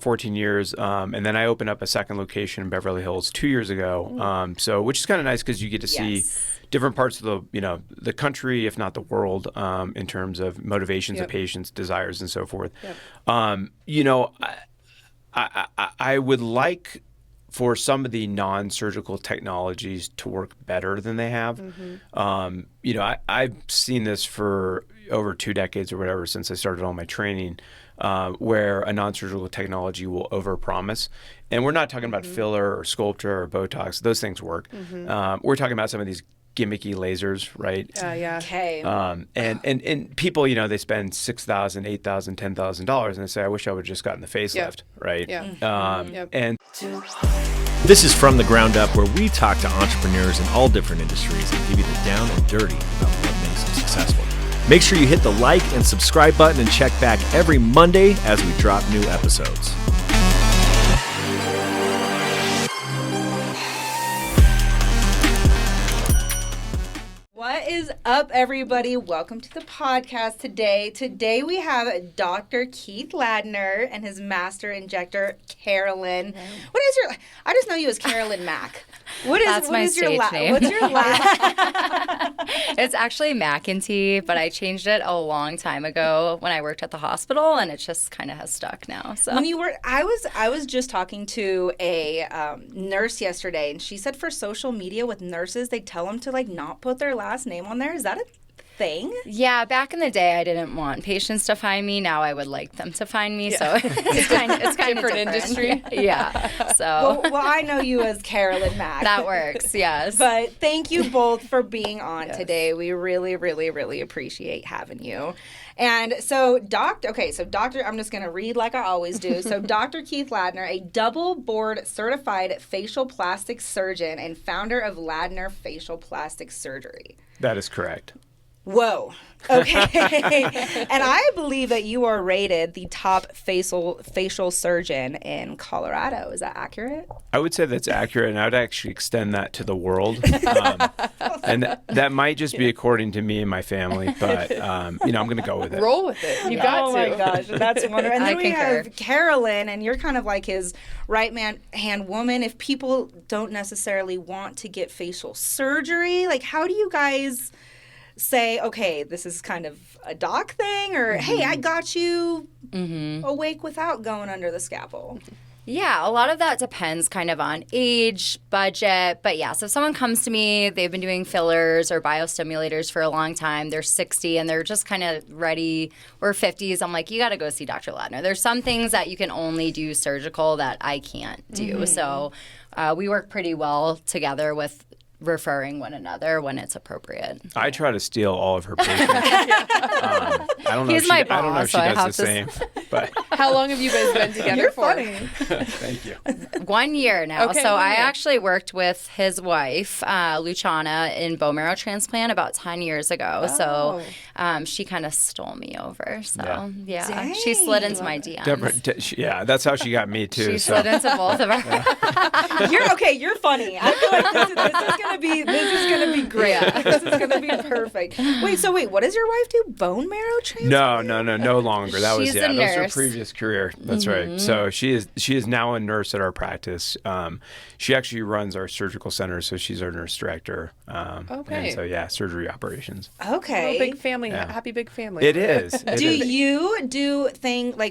14 years. And then I opened up a second location in Beverly Hills 2 years ago. So which is kind of nice because you get to see different parts of the country, if not the world, in terms of motivations of patients, desires, and so forth. I would like for some of the non-surgical technologies to work better than they have. I've seen this for over 2 decades or whatever since I started all my training, where a non-surgical technology will overpromise. And we're not talking about filler or Sculptra or Botox. Those things work. We're talking about some of these gimmicky lasers, right? Okay. And people, they spend $6,000, $8,000, $10,000, and they say, I wish I would have just gotten the facelift, right? And this is From the Ground Up, where we talk to entrepreneurs in all different industries and give you the down and dirty about what makes them successful. Make sure you hit the like and subscribe button and check back every Monday as we drop new episodes. What is up, everybody? Welcome to the podcast today. Today we have Dr. Keith Ladner and his Master Injector, Carolyn. What is your? I just know you as Carolyn Mac. That's my stage name. What's your last? It's actually McEntee, but I changed it a long time ago when I worked at the hospital, and it just kind of has stuck now. So When you were, I was just talking to a nurse yesterday, and she said for social media with nurses, they tell them to not put their last name on there. Is that a thing? Yeah, back in the day, I didn't want patients to find me. Now I would like them to find me. So it's kind of different industry. Yeah. So Well, I know you as Carolyn Mac. that works. Yes. But thank you both for being on today. We really, really, really appreciate having you. And so, Doctor, I'm just going to read like I always do. So, Dr. Keith Ladner, a double board certified facial plastic surgeon and founder of Ladner Facial Plastic Surgery. that is correct. Whoa. Okay. And I believe that you are rated the top facial surgeon in Colorado. Is that accurate? I would say that's accurate, and I would actually extend that to the world. And that might just be according to me and my family, but I'm going to go with it. Roll with it. You got to. Oh my gosh, that's wonderful. And then we concur. have Carolyn, and you're kind of like his right-hand woman. If people don't necessarily want to get facial surgery, how do you guys say, okay, this is kind of a doc thing, or hey, I got you awake without going under the scalpel? Yeah, a lot of that depends kind of on age, budget. But yeah, so if someone comes to me, they've been doing fillers or biostimulators for a long time, they're 60 and they're just kind of ready, or 50s, I'm like, you got to go see Dr. Ladner. There's some things that you can only do surgical that I can't do. So we work pretty well together with referring one another when it's appropriate. I try to steal all of her patients. I don't know He's if my I don't know if boss, she so I does the same. But How long have you guys been together You're for? funny. thank you. 1 year now. Okay, so 1 I year. actually worked with his wife, Luciana, in bone marrow transplant about 10 years ago. So she kind of stole me over. So yeah, she slid into my DMs. That's how she got me too. She slid into both of our. You're funny. I feel like this is gonna be great. Yeah. This is gonna be perfect. Wait, what does your wife do? Bone marrow transplant? No longer. That She's a that was her nurse. previous career. That's right. So she is now a nurse at our practice. She actually runs our surgical center, so she's our nurse director. Okay. And so surgery operations. Okay. Oh, big family. Yeah. Happy big family. It is. Do you do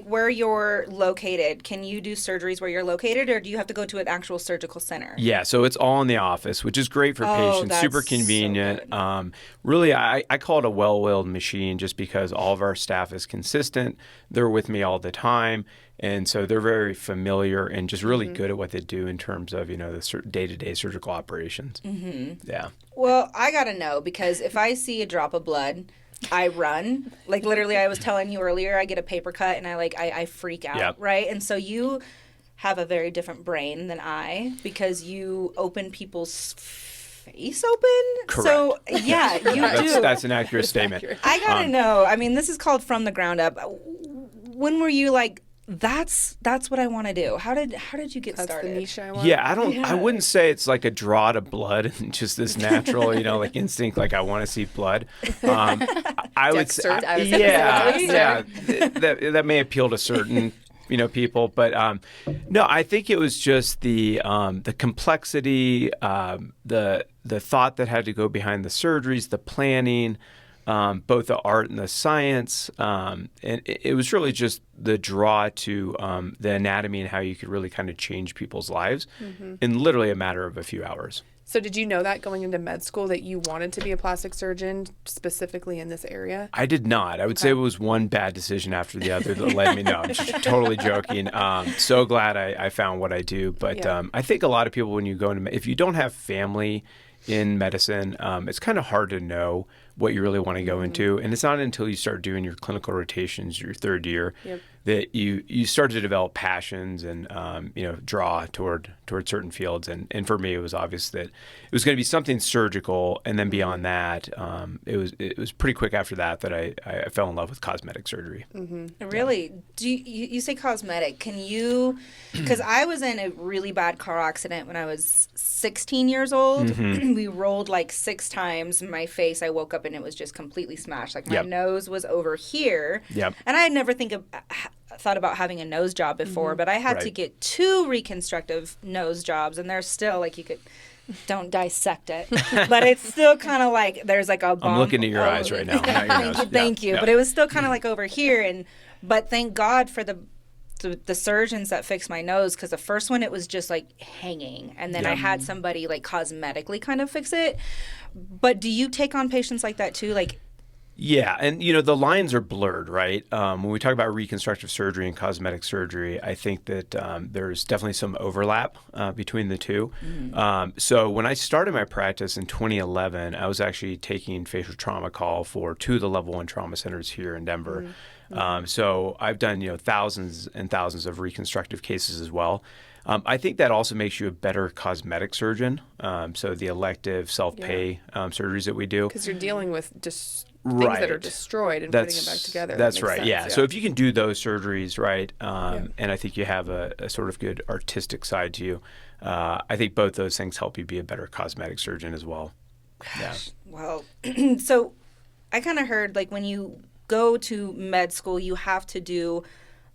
where you're located? Can you do surgeries where you're located, or do you have to go to an actual surgical center? Yeah, so it's all in the office, which is great for patients. that's Super so convenient. good. Really, I call it a well-oiled machine just because all of our staff is consistent. They're with me all the time. And so they're very familiar and just really good at what they do in terms of, the day-to-day surgical operations. Mm-hmm. Yeah. Well, I got to know, because if I see a drop of blood, I run. Literally, I was telling you earlier, I get a paper cut and I freak out, Yep. right? And so you have a very different brain than I, because you open people's face open. Correct. So, yeah, you do. That's an accurate statement. I got to know. I mean, this is called From the Ground Up. When were you like, that's what I want to do? How did you get That's started? the niche I want. Yeah, I wouldn't say it's like a draw to blood and just this natural, instinct, like I want to see blood. I would say, Dexter, I was that may appeal to certain people. But no, I think it was just the complexity, the thought that had to go behind the surgeries, the planning, both the art and the science. And it was really just the draw to the anatomy and how you could really kind of change people's lives in literally a matter of a few hours. So did you know that going into med school that you wanted to be a plastic surgeon specifically in this area? I did not. I would say it was one bad decision after the other that led me. No, I'm just totally joking. So glad I found what I do. But I think a lot of people, when you go into, if you don't have family in medicine, it's kind of hard to know what you really want to go into. And it's not until you start doing your clinical rotations, your third year, that you start to develop passions and draw toward certain fields. And for me, it was obvious that it was going to be something surgical, and then beyond that, it was pretty quick after that I fell in love with cosmetic surgery. Really? Do you say cosmetic? Can you? Because I was in a really bad car accident when I was 16 years old. We rolled like 6 times in my face. I woke up and it was just completely smashed. Like my nose was over here. And I had never thought about having a nose job before, but I had to get 2 reconstructive nose jobs, and they're still like, you could don't dissect it, but it's still kind of like there's like a bump. I'm looking at your eyes right now. Thank you. But it was still kind of like over here, but thank God for the surgeons that fixed my nose, because the first one it was just like hanging, and then I had somebody like cosmetically kind of fix it. But do you take on patients like that too? Like, yeah, and the lines are blurred, right? When we talk about reconstructive surgery and cosmetic surgery, I think that there's definitely some overlap between the two. So when I started my practice in 2011, I was actually taking facial trauma call for 2 of the level 1 trauma centers here in Denver. So I've done thousands and thousands of reconstructive cases as well. I think that also makes you a better cosmetic surgeon. So the elective self-pay surgeries that we do, because you're dealing with just things that are destroyed and putting it back together. That's right. Yeah. So if you can do those surgeries right, and I think you have a sort of good artistic side to you, I think both those things help you be a better cosmetic surgeon as well. Gosh, well, so I kind of heard like when you go to med school, you have to do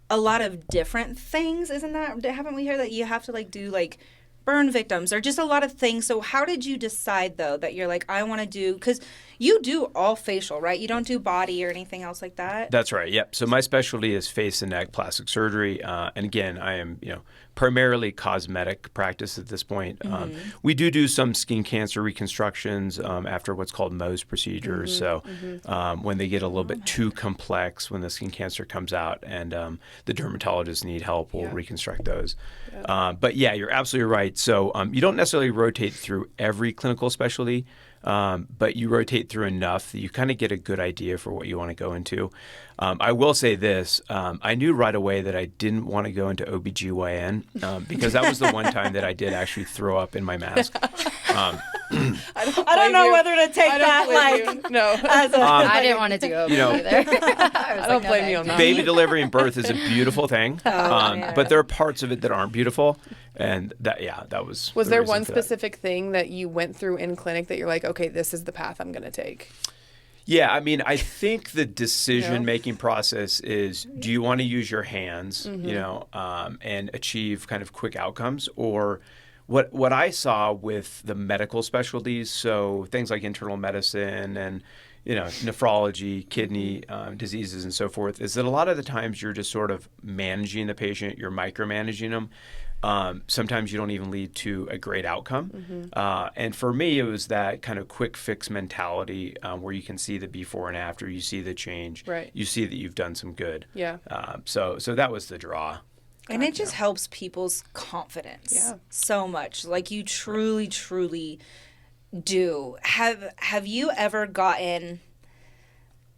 a lot of different things. Haven't we heard that you have to like do like burn victims or just a lot of things? So how did you decide though that you're like, I want to do, because you do all facial, right? You don't do body or anything else like that? That's right. Yep. So my specialty is face and neck plastic surgery. And again, I am, primarily cosmetic practice at this point. We do some skin cancer reconstructions after what's called Mohs procedures. So when they get a little bit too complex, when the skin cancer comes out and the dermatologists need help, we'll reconstruct those. But yeah, you're absolutely right. So you don't necessarily rotate through every clinical specialty, but you rotate through enough that you kind of get a good idea for what you want to go into. I will say this, I knew right away that I didn't want to go into OBGYN because that was the one time that I did actually throw up in my mask. I don't know whether to take that like no. I didn't want to do it either. I don't blame you on that. Baby delivery and birth is a beautiful thing, but there are parts of it that aren't beautiful. And that was. Was there one specific thing that you went through in clinic that you're like, okay, this is the path I'm going to take? Yeah, I mean, I think the decision-making process is: do you want to use your hands, and achieve kind of quick outcomes, or what I saw with the medical specialties, so things like internal medicine and nephrology, kidney diseases, and so forth, is that a lot of the times you're just sort of managing the patient, you're micromanaging them. Sometimes you don't even lead to a great outcome. And for me, it was that kind of quick fix mentality where you can see the before and after, you see the change, you see that you've done some good. Yeah. So that was the draw. And it just helps people's confidence so much. Like you truly, truly do. Have you ever gotten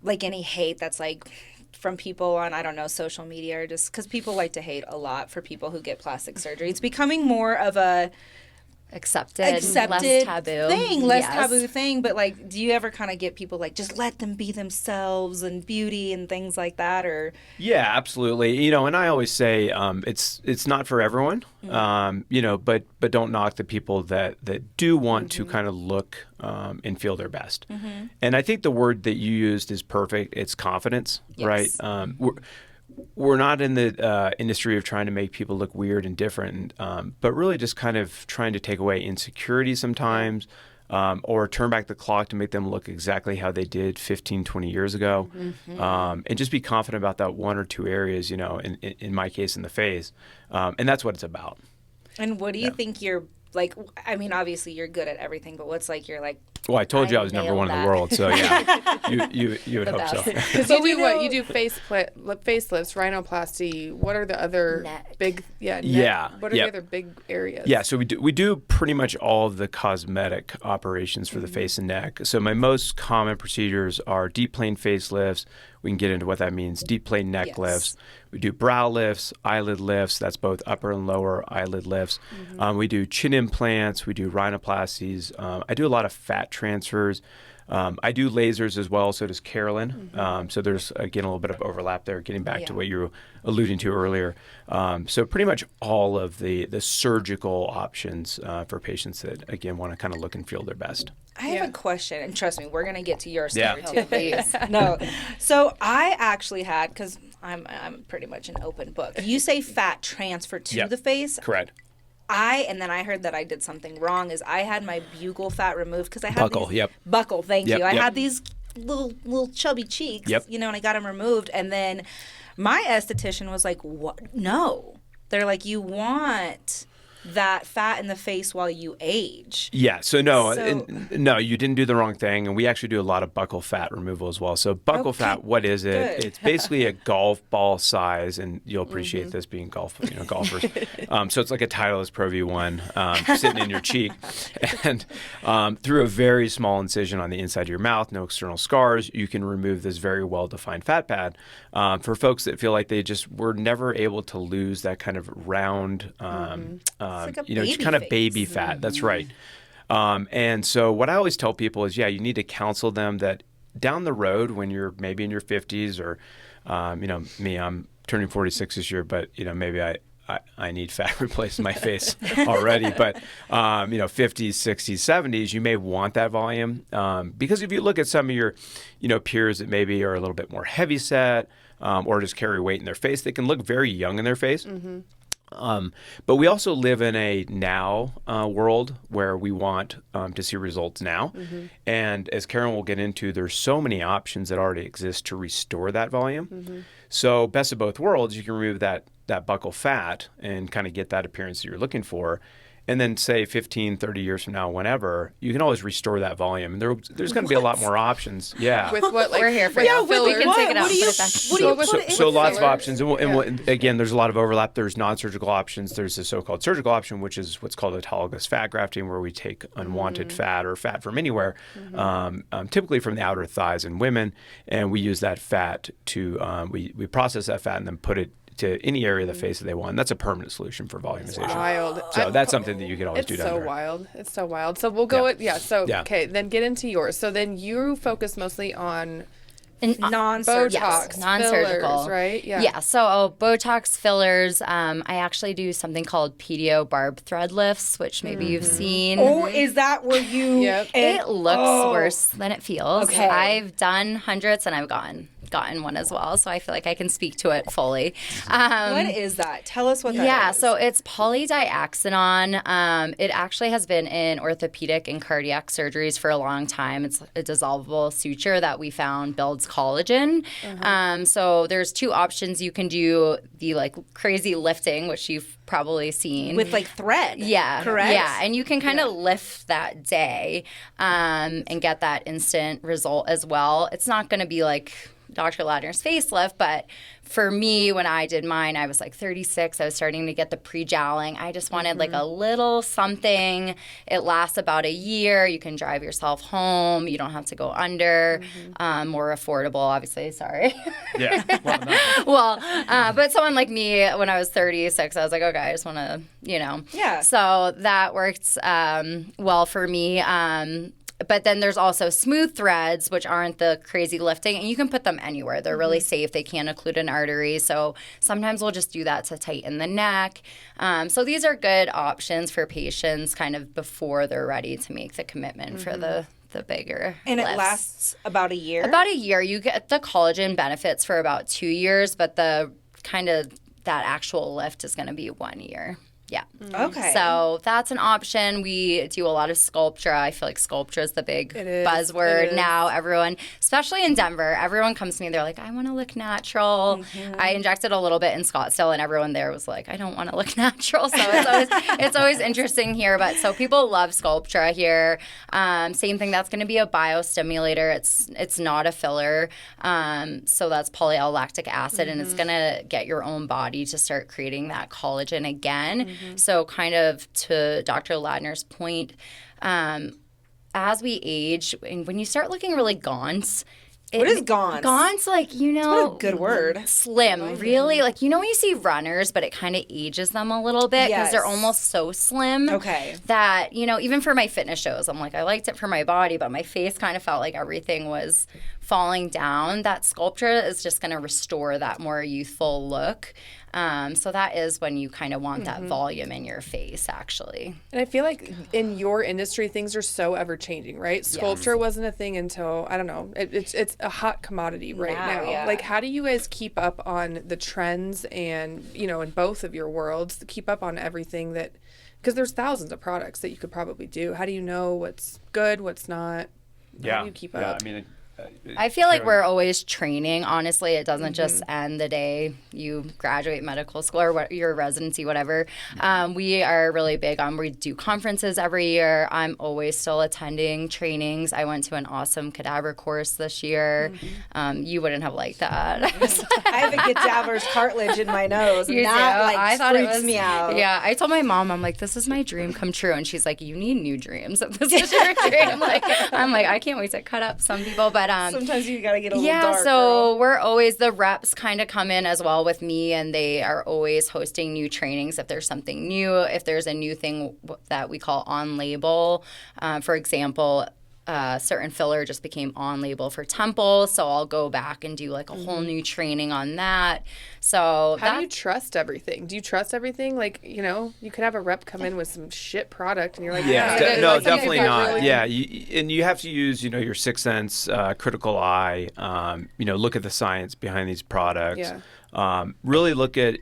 like any hate that's like from people on, I don't know, social media, or just because people like to hate a lot for people who get plastic surgery? It's becoming more of a accepted less taboo thing, taboo thing. But like, do you ever kind of get people like, just let them be themselves and beauty and things like that? Or yeah, absolutely. And I always say it's not for everyone. But don't knock the people that do want to kind of look and feel their best. And I think the word that you used is perfect. It's confidence, right? we're not in the industry of trying to make people look weird and different, but really just kind of trying to take away insecurity sometimes, or turn back the clock to make them look exactly how they did 15, 20 years ago, and just be confident about that one or two areas, in my case, in the face. And that's what it's about. And what do you think you're like? I mean, obviously you're good at everything, but what's like you're like? Well, I told you I was number one in the world, so yeah, you would hope so. Because you do what? You do facelifts, rhinoplasty. What are the other big? What are the other big areas? Yeah, so we do pretty much all of the cosmetic operations for the face and neck. So my most common procedures are deep plane facelifts. We can get into what that means. Deep plane neck lifts. We do brow lifts, eyelid lifts. That's both upper and lower eyelid lifts. We do chin implants. We do rhinoplasties. I do a lot of fat transfers. I do lasers as well, so does Carolyn. So there's, again, a little bit of overlap there, getting back to what you were alluding to earlier. So pretty much all of the surgical options for patients that, again, want to kind of look and feel their best. I have a question, and trust me, we're going to get to your story too, please. No. So I actually had, because I'm pretty much an open book. You say fat transfer to the face. Correct. And then I heard that I did something wrong. Is I had my buccal fat removed because I had buckle. These, buckle. Thank you. I Yep. had these little chubby cheeks. And I got them removed. And then my esthetician was like, "What? No." They're like, "You want that fat in the face while you age." Yeah, so no, you didn't do the wrong thing, and we actually do a lot of buccal fat removal as well. So buccal fat, what is it? Good. It's basically a golf ball size, and you'll appreciate this being golfers. So it's like a Titleist Pro V1 sitting in your cheek, and through a very small incision on the inside of your mouth, no external scars, you can remove this very well-defined fat pad. For folks that feel like they just were never able to lose that kind of round, like a just baby kind of face. baby fat. That's right. And so what I always tell people is, you need to counsel them that down the road when you're maybe in your 50s or, me, I'm turning 46 this year, but, maybe I need fat replaced in my face already. But, 50s, 60s, 70s, you may want that volume. Because if you look at some of your, peers that maybe are a little bit more heavy set or just carry weight in their face, they can look very young in their face. But we also live in a now world where we want to see results now. And as Karen will get into, there's so many options that already exist to restore that volume. So best of both worlds, you can remove that buccal fat and kind of get that appearance that you're looking for. And then say 15, 30 years from now, whenever, you can always restore that volume. And there's going to be a lot more options. Yeah. With what, like, We're here for you. We can take it out and put it back. So lots of options. And again, there's a lot of overlap. There's non-surgical options. There's the so-called surgical option, which is what's called autologous fat grafting, where we take unwanted fat or fat from anywhere, typically from the outer thighs in women. And we use that fat to, we process that fat and then put it to any area of the face that they want. And that's a permanent solution for volumization. Wild. So that's something that you could always do down there. It's so wild. So we'll go okay, then get into yours. So then you focus mostly on non-surgical. Botox, non-surgical, fillers, right? Yeah. So Botox fillers. I actually do something called PDO barb thread lifts, which maybe you've seen. Oh, is that where you? It looks worse than it feels. Okay. I've done hundreds and I've gotten one as well, so I feel like I can speak to it fully. What is that? Tell us what that is. Yeah, so it's polydiaxanon. It actually has been in orthopedic and cardiac surgeries for a long time. It's a dissolvable suture that we found builds collagen. So there's two options. You can do the crazy lifting, which you've probably seen. With thread. Yeah. Correct? Yeah, and you can kind of lift that day and get that instant result as well. It's not going to be like Dr. Ladner's facelift, but for me, when I did mine, I was 36. I was starting to get the pre-jowling. I just wanted a little something. It lasts about a year. You can drive yourself home. You don't have to go under. More affordable, obviously. Sorry. Yeah. But someone like me, when I was 36, I was like, okay, I just want to, Yeah. So that worked well for me. But then there's also smooth threads, which aren't the crazy lifting, and you can put them anywhere. They're really safe. They can't occlude an artery. So sometimes we'll just do that to tighten the neck. So these are good options for patients kind of before they're ready to make the commitment for the the bigger And lifts. it lasts about a year? About a year. You get the collagen benefits for about 2 years, but the kind of that actual lift is going to be 1 year. Yeah. Okay. So that's an option. We do a lot of Sculptra. I feel like Sculptra is the big buzzword now. Everyone, especially in Denver, everyone comes to me. They're like, I want to look natural. I injected a little bit in Scottsdale, and everyone there was like, I don't want to look natural. So it's always interesting here. But so people love Sculptra here. Same thing. That's going to be a biostimulator. It's not a filler. So that's polyallactic acid, and it's going to get your own body to start creating that collagen again. So kind of to Dr. Ladner's point, as we age, and when you start looking really gaunt, what is gaunt? Gaunt's like, what a good word. Slim, really. Like, when you see runners, but it kind of ages them a little bit because they're almost so slim. Okay. That, even for my fitness shows, I'm like, I liked it for my body, but my face kind of felt like everything was falling down. That Sculptra is just going to restore that more youthful look. So that is when you kind of want that volume in your face, actually. And I feel like in your industry, things are so ever changing, right? Sculptra wasn't a thing until, I don't know, it's a hot commodity right now. Yeah. Like, how do you guys keep up on the trends and, in both of your worlds, keep up on everything that, because there's thousands of products that you could probably do. How do you know what's good, what's not? How do you keep up? I mean, I feel like we're always training. Honestly, it doesn't just end the day you graduate medical school or your residency, whatever. We are really big on, we do conferences every year. I'm always still attending trainings. I went to an awesome cadaver course this year. You wouldn't have liked that. I have a cadaver's cartilage in my nose. You that do? I thought freaks me out. Yeah, I told my mom, I'm like, this is my dream come true. And she's like, you need new dreams. If this is your dream. I'm like, I can't wait to cut up some people. But sometimes you gotta get a little dark. So we're always, the reps kind of come in as well with me, and they are always hosting new trainings if there's something new, if there's a new thing that we call on label. For example, certain filler just became on label for temples, so I'll go back and do like a whole new training on that. So how do you trust everything? Do you trust everything? Like, you could have a rep come in with some shit product and you're like, no, definitely not. Really and you have to use, your sixth sense, critical eye, look at the science behind these products. Really look at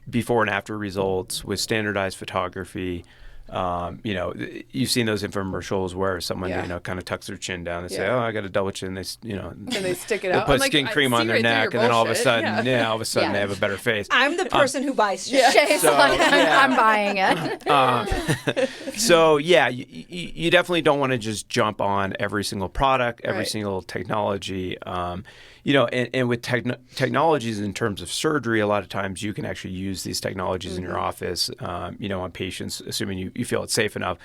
before and after results with standardized photography. You've seen those infomercials where someone, kind of tucks their chin down and say, "Oh, I got a double chin." They, and they stick it they out. put skin cream on their neck, and then all of a sudden, they have a better face. I'm the person who buys shit. So, I'm buying it. So you definitely don't want to just jump on every single product, every single technology. And with technologies in terms of surgery, a lot of times you can actually use these technologies in your office, on patients, assuming you feel it's safe enough,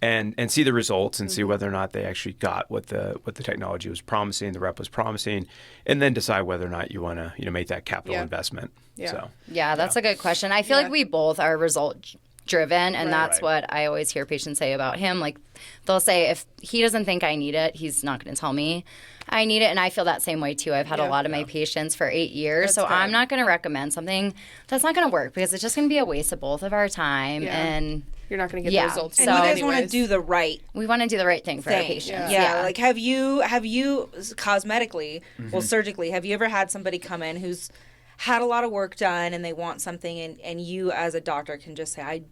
and see the results and see whether or not they actually got what the technology was promising, the rep was promising, and then decide whether or not you want to make that capital investment. So that's a good question. I feel like we both are result driven, and that's what I always hear patients say about him. Like, they'll say, if he doesn't think I need it, he's not going to tell me I need it. And I feel that same way too. I've had a lot of my patients for 8 years, so I'm not going to recommend something that's not going to work, because it's just going to be a waste of both of our time, and you're not going to get the results. And you guys want to do the right. We want to do the right thing for our patients. Yeah. Like, have you cosmetically, surgically, have you ever had somebody come in who's had a lot of work done and they want something, and you as a doctor can just say,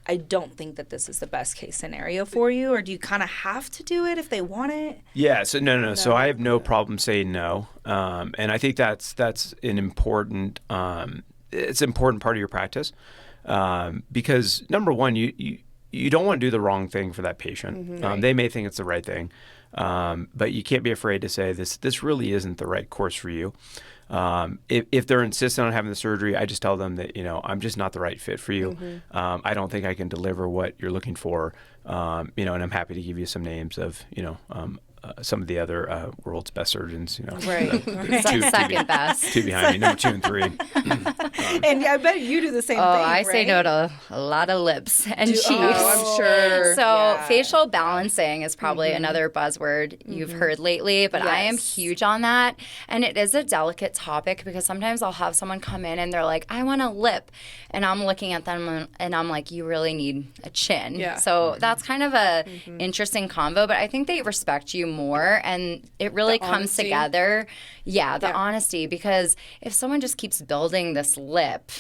I don't think that this is the best case scenario for you, or do you kind of have to do it if they want it? Yeah, so no. So I have no problem saying no, and I think that's an important it's an important part of your practice, because number one, you don't want to do the wrong thing for that patient. They may think it's the right thing, but you can't be afraid to say this really isn't the right course for you. If they're insistent on having the surgery, I just tell them that, I'm just not the right fit for you. I don't think I can deliver what you're looking for. And I'm happy to give you some names of, some of the other world's best surgeons. Second best. Two behind me, number 2 and 3. And I bet you do the same thing, I say no to a lot of lips and cheeks. I'm sure. So facial balancing is probably another buzzword you've heard lately, but I am huge on that. And it is a delicate topic, because sometimes I'll have someone come in and they're like, I want a lip. And I'm looking at them and I'm like, you really need a chin. So that's kind of a interesting combo, but I think they respect you more, and it really comes honesty. together. Yeah, the honesty, because if someone just keeps building this lip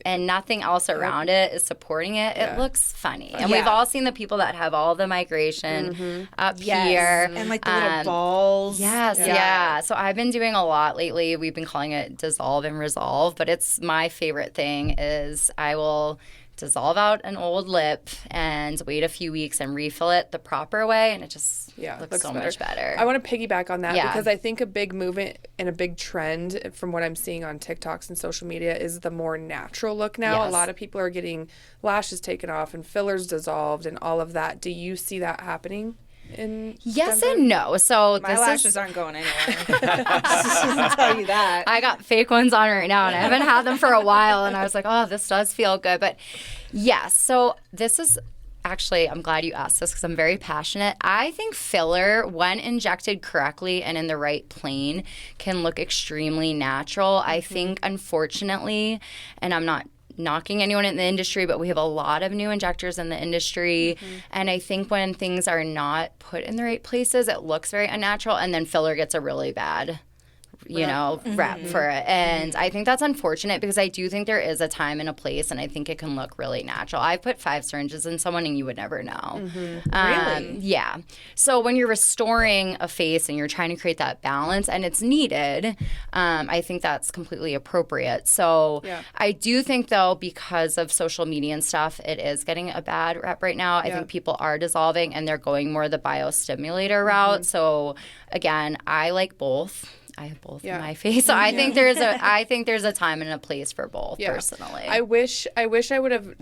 and nothing else around it is supporting it, it looks funny. And we've all seen the people that have all the migration up here. And like the little balls. Yes, yeah. So I've been doing a lot lately. We've been calling it dissolve and resolve, but it's my favorite thing is I will dissolve out an old lip and wait a few weeks and refill it the proper way, and it just looks so much better. I want to piggyback on that because I think a big movement and a big trend from what I'm seeing on TikToks and social media is the more natural look now. Yes. A lot of people are getting lashes taken off and fillers dissolved and all of that. Do you see that happening? Yes and no. So My lashes aren't going anywhere. I'll tell you that. I got fake ones on right now, and I haven't had them for a while, and I was like, oh, this does feel good. But yes, so this is actually, I'm glad you asked this because I'm very passionate. I think filler, when injected correctly and in the right plane, can look extremely natural. I think, unfortunately, and I'm not knocking anyone in the industry, but we have a lot of new injectors in the industry. And I think when things are not put in the right places, it looks very unnatural, and then filler gets a really bad rep for it. And I think that's unfortunate because I do think there is a time and a place, and I think it can look really natural. I've put 5 syringes in someone and you would never know. Really? Yeah. So when you're restoring a face and you're trying to create that balance and it's needed, I think that's completely appropriate. So I do think, though, because of social media and stuff, it is getting a bad rep right now. I think people are dissolving and they're going more the biostimulator route. So again, I like both. I have both in my face. So I think there's a time and a place for both personally. I wish I would have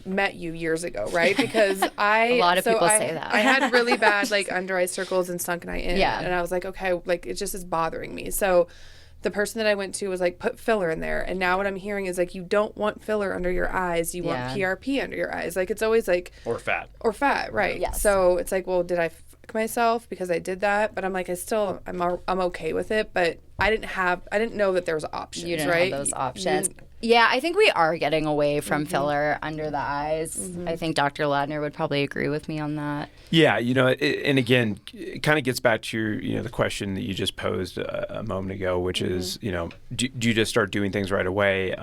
met you years ago, right? Because a lot of people say that. I had really bad like under eye circles and sunken eye in. Yeah. And I was like, okay, like it just is bothering me. So the person that I went to was like, put filler in there. And now what I'm hearing is like, you don't want filler under your eyes. You want PRP under your eyes. Like it's always like. Or fat. Right. Yes. So it's like, well, did I myself because I did that, but I'm like I'm okay with it, but I didn't know that there was options. You didn't have those options. Yeah, I think we are getting away from filler under the eyes. I think Dr. Ladner would probably agree with me on that. Yeah, and again, it kind of gets back to your, the question that you just posed a moment ago, which is, do you just start doing things right away?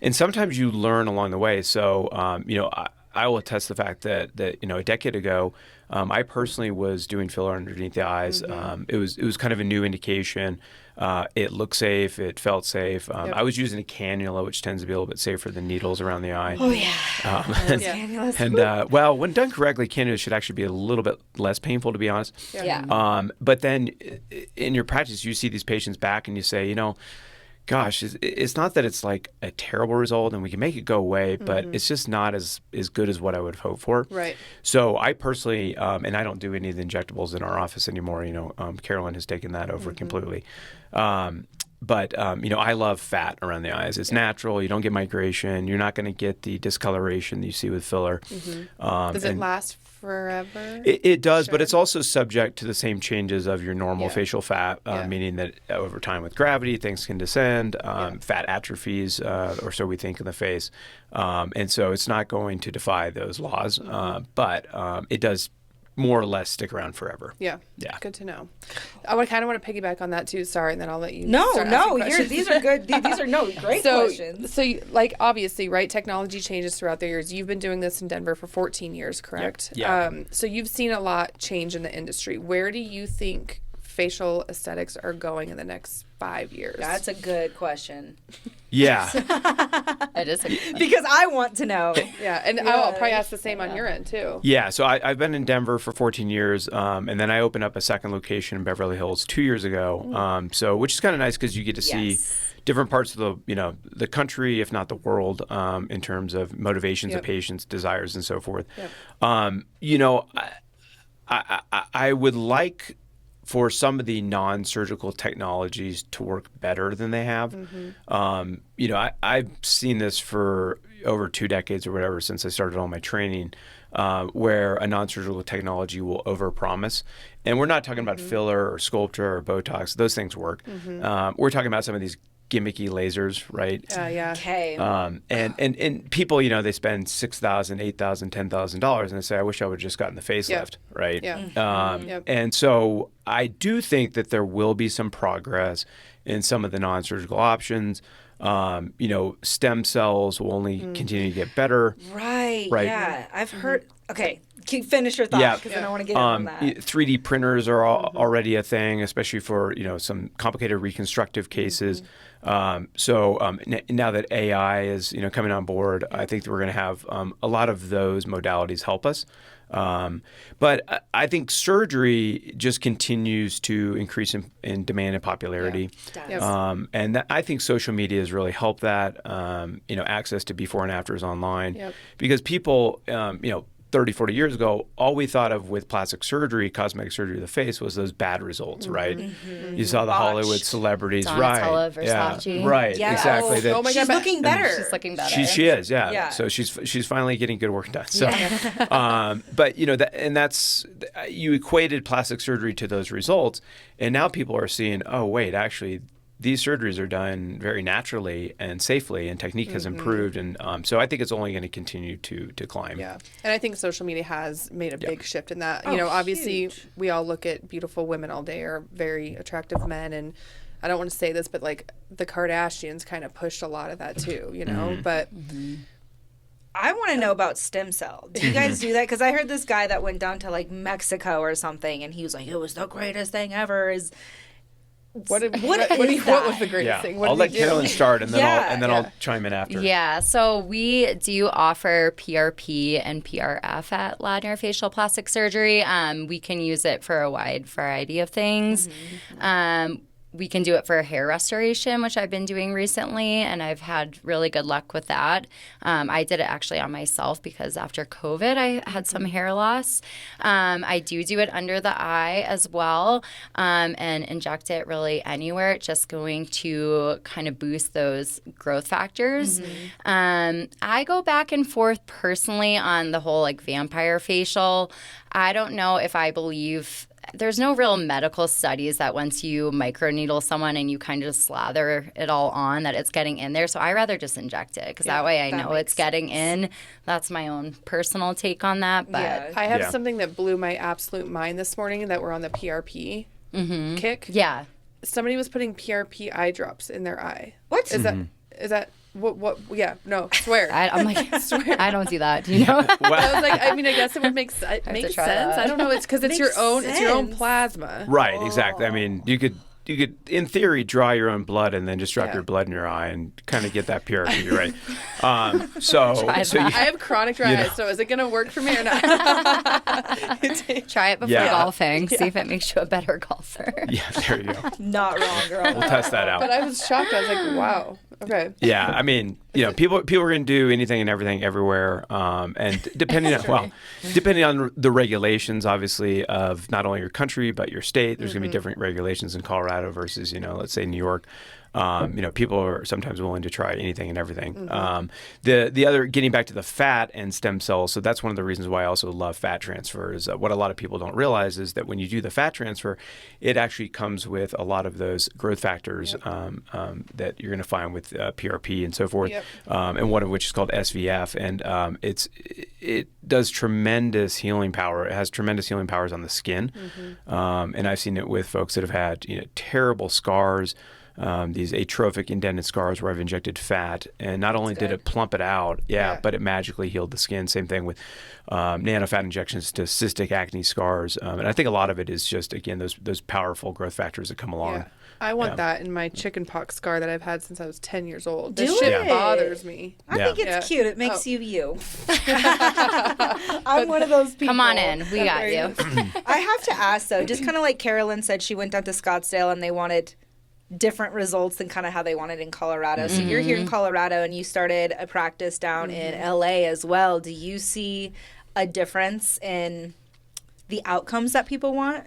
And sometimes you learn along the way. So, I will attest the fact that a decade ago, I personally was doing filler underneath the eyes. It was kind of a new indication. It looked safe. It felt safe. I was using a cannula, which tends to be a little bit safer than needles around the eye. Oh, yeah. Cannulas. And well, when done correctly, cannulas should actually be a little bit less painful, to be honest. Yeah. But then in your practice, you see these patients back and you say, gosh, it's not that it's like a terrible result and we can make it go away, but it's just not as good as what I would have hoped for. Right. So I personally, and I don't do any of the injectables in our office anymore. Carolyn has taken that over completely. But I love fat around the eyes. It's natural. You don't get migration. You're not going to get the discoloration that you see with filler. Does it last forever? It does, but it's also subject to the same changes of your normal facial fat, meaning that over time with gravity, things can descend, fat atrophies, or so we think in the face. And so it's not going to defy those laws, but it does more or less stick around forever. Yeah. Good to know. I kind of want to piggyback on that too. Sorry, and then I'll let you. No, questions. these are good. These are great questions. So, like, obviously, right? Technology changes throughout the years. You've been doing this in Denver for 14 years, correct? Yep. Yeah. So you've seen a lot change in the industry. Where do you think facial aesthetics are going in the next 5 years? That's a good question. Yeah. It is Because I want to know. Yeah, and I'll probably ask the same on your end too. Yeah, so I've been in Denver for 14 years, and then I opened up a second location in Beverly Hills 2 years ago. Which is kind of nice because you get to see different parts of the country, if not the world, in terms of motivations of patients, desires, and so forth. I would like for some of the non-surgical technologies to work better than they have. I've seen this for over 2 decades or whatever since I started all my training, where a non-surgical technology will overpromise. And we're not talking about filler or Sculptra or Botox. Those things work. We're talking about some of these gimmicky lasers, right? Yeah. Okay. And people, they spend $6,000, $8,000, $10,000, and they say, I wish I would have just gotten the facelift, right? Yeah. And so I do think that there will be some progress in some of the non-surgical options. Stem cells will only continue to get better. Right. Right. Yeah. I've heard. Okay. Finish your thought because I don't want to get in on that. 3D printers are already a thing, especially for some complicated reconstructive cases. Now that AI is coming on board, I think that we're going to have a lot of those modalities help us. But I think surgery just continues to increase in demand and popularity. And I think social media has really helped that, access to before and afters online. Because people, 30, 40 years ago, all we thought of with plastic surgery, cosmetic surgery of the face, was those bad results, right? You saw the Hollywood celebrities, Donatella Versace. Right, Yeah. exactly. Oh my She's God. looking better. She's looking better. She is, yeah. Yeah. So she's finally getting good work done. So, but that's you equated plastic surgery to those results, and now people are seeing, oh wait, actually, these surgeries are done very naturally and safely, and technique has improved, and so I think it's only going to continue to climb. Yeah, and I think social media has made a big shift in that. Oh, Obviously, huge. we all look at beautiful women all day or very attractive men, and I don't want to say this, but like the Kardashians kind of pushed a lot of that too, But I want to know about stem cell. Do you guys do that? Because I heard this guy that went down to like Mexico or something, and he was like, "It was the greatest thing ever." what is was the greatest Yeah, thing? What I'll did let you do? Carolyn start, and then Yeah. I'll chime in after. Yeah, so we do offer PRP and PRF at Ladner Facial Plastic Surgery. We can use it for a wide variety of things. We can do it for hair restoration, which I've been doing recently, and I've had really good luck with that. I did it actually on myself because after COVID, I had some hair loss. I do it under the eye as well, and inject it really anywhere. It's just going to kind of boost those growth factors. I go back and forth personally on the whole like vampire facial. I don't know if I believe there's no real medical studies that once you microneedle someone and you kind of just slather it all on that it's getting in there. So I rather just inject it because that way I know it's getting in. That's my own personal take on that. But I have something that blew my absolute mind this morning that we're on the PRP kick. Yeah. Somebody was putting PRP eye drops in their eye. What? Is that what? Yeah, no, swear. I'm like, I don't do that. Do you know? I was like, I guess it would make sense. try Sense. that. I don't know. It's because it's your own. It's your own plasma. Right, exactly. I mean, you could, in theory, draw your own blood and then just drop your blood in your eye and kind of get that PRP, right? I have chronic dry eyes, so is it going to work for me or not? Try it before golfing. See if it makes you a better golfer. Yeah, there you go. Not wrong, girl. We'll test that out. But I was shocked. I was like, wow. Okay. Yeah, I mean, people are going to do anything and everything everywhere, and depending on the regulations, obviously, of not only your country but your state, there's going to be different regulations in Colorado versus let's say New York. People are sometimes willing to try anything and everything. The other, getting back to the fat and stem cells, so that's one of the reasons why I also love fat transfer. Is what a lot of people don't realize is that when you do the fat transfer, it actually comes with a lot of those growth factors that you're going to find with PRP and so forth, and one of which is called SVF, and it does tremendous healing power. It has tremendous healing powers on the skin, and I've seen it with folks that have had terrible scars. These atrophic indented scars where I've injected fat, and not only did it plump it out, but it magically healed the skin. Same thing with nanofat injections to cystic acne scars, and I think a lot of it is just, again, those powerful growth factors that come along. Yeah. I want that in my chickenpox scar that I've had since I was 10 years old. Do This shit it. bothers me. I think it's cute. It makes you. I'm one of those people. Come on in. We got you. I have to ask, though, just kind of like Carolyn said, she went down to Scottsdale and they wanted different results than kind of how they wanted in Colorado. So you're here in Colorado and you started a practice down in LA as well. Do you see a difference in the outcomes that people want?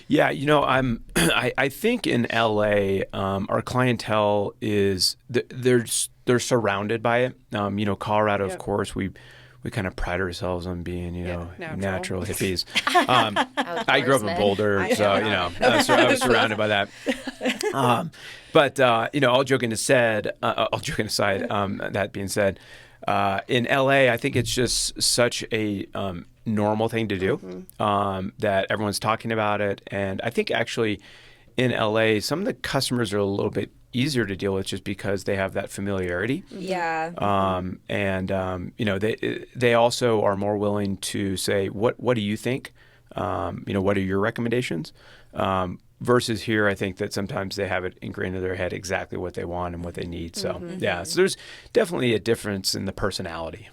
Yeah, I think in LA, our clientele is they're surrounded by it. Colorado, of course, we kind of pride ourselves on being, natural hippies. I grew up in Outdoorsman. Boulder, so I was surrounded by that. But all joking aside, that being said, in LA, I think it's just such a normal thing to do that everyone's talking about it, and I think actually in LA, some of the customers are a little bit easier to deal with just because they have that familiarity. Yeah. They also are more willing to say, what do you think? What are your recommendations? Versus here, I think that sometimes they have it ingrained in their head exactly what they want and what they need. So, so there's definitely a difference in the personality.